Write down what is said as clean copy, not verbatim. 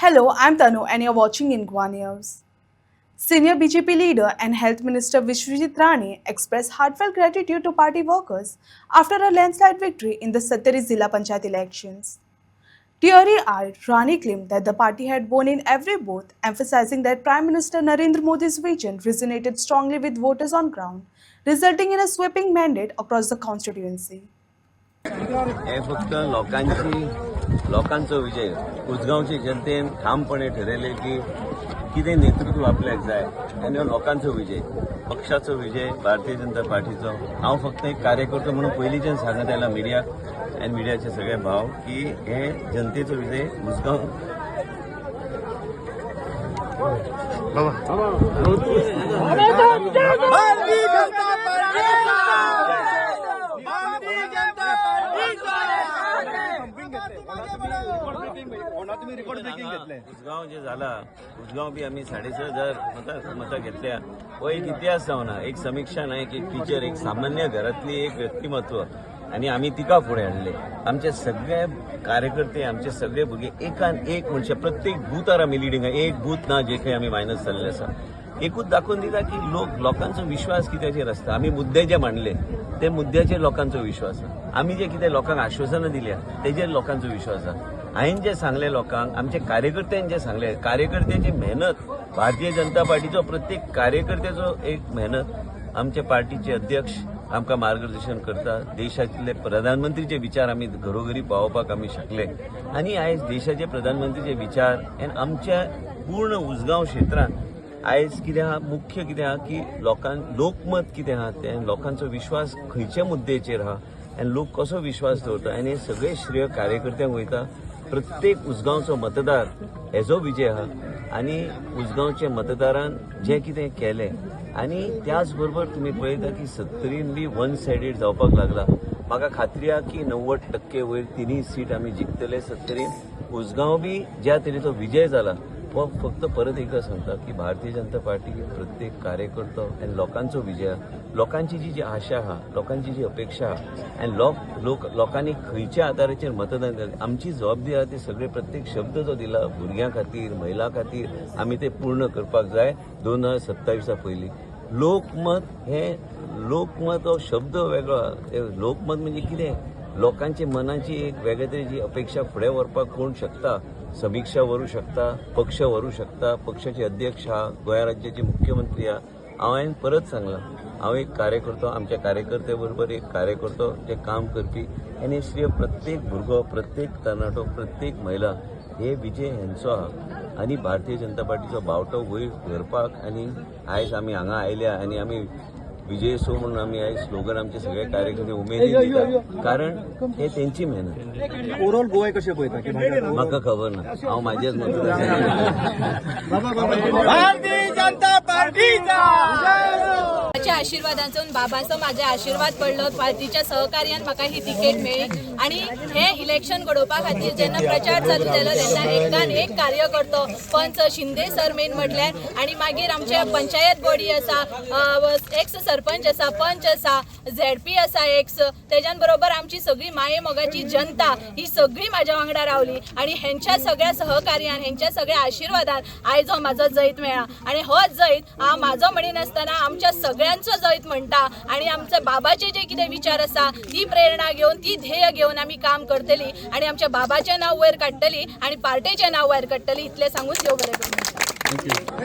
Hello, I'm Tanu and you're watching Inqua News. Senior BJP leader and Health Minister Vishwajit Rane expressed heartfelt gratitude to party workers after a landslide victory in the Sattari Zilla Panchayat elections. Teary-eyed, Rane claimed that the party had won in every booth, emphasizing that Prime Minister Narendra Modi's vision resonated strongly with voters on ground, resulting in a sweeping mandate across the constituency. हे फक्त लोकांचो विजय उसगांवचे जनतेन ठामपणे ठरयले की कितें नेतृत्व आपल्याक जाय आनी हो लोकांचो विजय पक्षाचो विजय भारतीय जनता पार्टीचो हांव फक्त एक कार्यकर्तो म्हणून पयलींच्यान सांगत आयला मिडियाक आनी मिडियाचे सगळे भाव की हे जनतेचो विजय उसगांव उसगांव जे झाला उसगांव बी आम्ही 6,500 मतां घेतल्या हो एक इतिहास जावना एक समीक्षा नाही एक टीचर एक सामान्य घरातली एक व्यक्तिमत्व आणि आम्ही तिका फुडें हाडले आमचे सगळे कार्यकर्ते आमचे सगळे भुरगे एकान एक म्हणजे प्रत्येक बुथार आमी लिडींग एक बूथ ना जे काही आमी मायनस जाल्ले आसा एकूच दाखोवन दिता की लोकांचो विश्वास कित्याचेर आसता आमी मुद्दे जे मांडले ते मुद्द्याचेर लोकांचो विश्वास आमी जे कितें लोकांक आश्वासनां दिल्या तेजेर लोकांचो विश्वास आसा हांवें जे सांगले लोकांक आमचे कार्यकर्त्यांनी जे सांगले कार्यकर्त्याची मेहनत भारतीय जनता पार्टीचो प्रत्येक कार्यकर्त्याचो एक मेहनत आमचे पार्टीचे अध्यक्ष आमकां मार्गदर्शन करता देशातले प्रधानमंत्रीचे विचार आमी घरोघरी पावोवपाक आमी शकले आनी आयज देशाचे प्रधानमंत्रीचे विचार आनी आमच्या पूर्ण उसगांव क्षेत्रांत आयज कितें आहा मुख्य कितें आहा की लोकमत कितें आहा तें लोकांचो विश्वास खंयच्या मुद्द्याचेर आहा आनी लोक कसो विश्वास दवरता आनी हे सगळे श्रेय कार्यकर्त्यांक वयता प्रत्येक उसगांवचो मतदार हेजो विजय आहा आनी उसगांवचे मतदारान जें कितें केलें आनी त्याच बरोबर तुमी पळयता की सत्तरीन बी वन सायडेड जावपाक लागला म्हाका खात्री आहा की 90% वयर तिनूय सीट आमी जिखतले सत्तरीन उसगांव बी ज्या तरेचो विजय जाला हो फक्त परत एकदा सांगता की भारतीय जनता पार्टी प्रत्येक कार्यकर्तो आनी लोकांचो विजय लोकांची जी आशा आहा लोकांची जी अपेक्षा आहा आनी लोकांनी खंयच्या आदाराचेर मतदान केलें आमची जबाबदारी आहा ते सगळे प्रत्येक शब्द जो दिला भुरग्यां खातीर महिलां खातीर आमी ते पूर्ण करपाक जाय 2027 पयलीं लोकमत हो शब्द वेगळो लोकमत म्हणजे कितें लोकांच्या मनाची एक वेगळे तरेची अपेक्षा फुडें व्हरपाक कोण शकता समीक्षा व्हरू शकता पक्ष व्हरू शकता पक्षाचे अध्यक्ष आहा गोंय राज्याचे मुख्यमंत्री आहा हांवें परत सांगलां हांव एक कार्यकर्तो आमच्या कार्यकर्ते बरोबर एक कार्यकर्तो जे काम करपी आनी श्रेय प्रत्येक भुरगो प्रत्येक तरणाटो प्रत्येक महिला हे विजय हेंचो आहा आनी भारतीय जनता पार्टीचो बावटो वयर धरपाक आनी आयज आमी हांगा आयल्या आनी आमी विजय सो म्हणून आमी आयज स्लोगन आमचे सगळे कार्यकर्ते उमेदीन दितात कारण हे तेंची मेहनत ओवरऑल गोवा कशें पळयता की म्हाका खबर ना हांव म्हाजेच मतदार भारतीय जनता पार्टीचा माझ्या आशीर्वादांतून बाबाचो माझे आशीर्वाद पडलो पार्टीच्या सहकार्यान म्हाका ही तिकेट मेळ्ळी आणि हे इलेक्शन घडोवपा खातीर जेन्ना प्रचार चालू जालो तेन्ना एकान एक कार्यकर्तो पंच शिंदे सर मेन म्हटल्यार आणि मागीर आमचे पंचायत बॉडी आसा एक्स सरपंच आसा पंच आसा झेडपी आसा एक्स तेज्यान बरोबर आमची सगळी माये मोगाची जनता ही सगळी म्हाज्या वांगडा रावली आणि हेंच्या सगळ्या सहकार्यान हेंच्या सगळ्या आशीर्वादान आयज हो म्हाजो जैत मेळ्ळा आणि हो जैत हांव म्हाजो म्हणिनासतना आमच्या सगळ्यांचो जैत म्हणटा आणि आमचे बाबाचे जे कितें विचार आसा ती प्रेरणा घेवन ती ध्येय घेवन आमी काम करतली आणि आमच्या बाबाचें नांव वयर काडटली आणि पार्टीचें नांव वयर काडटली इतलें सांगून देव बरें करूं.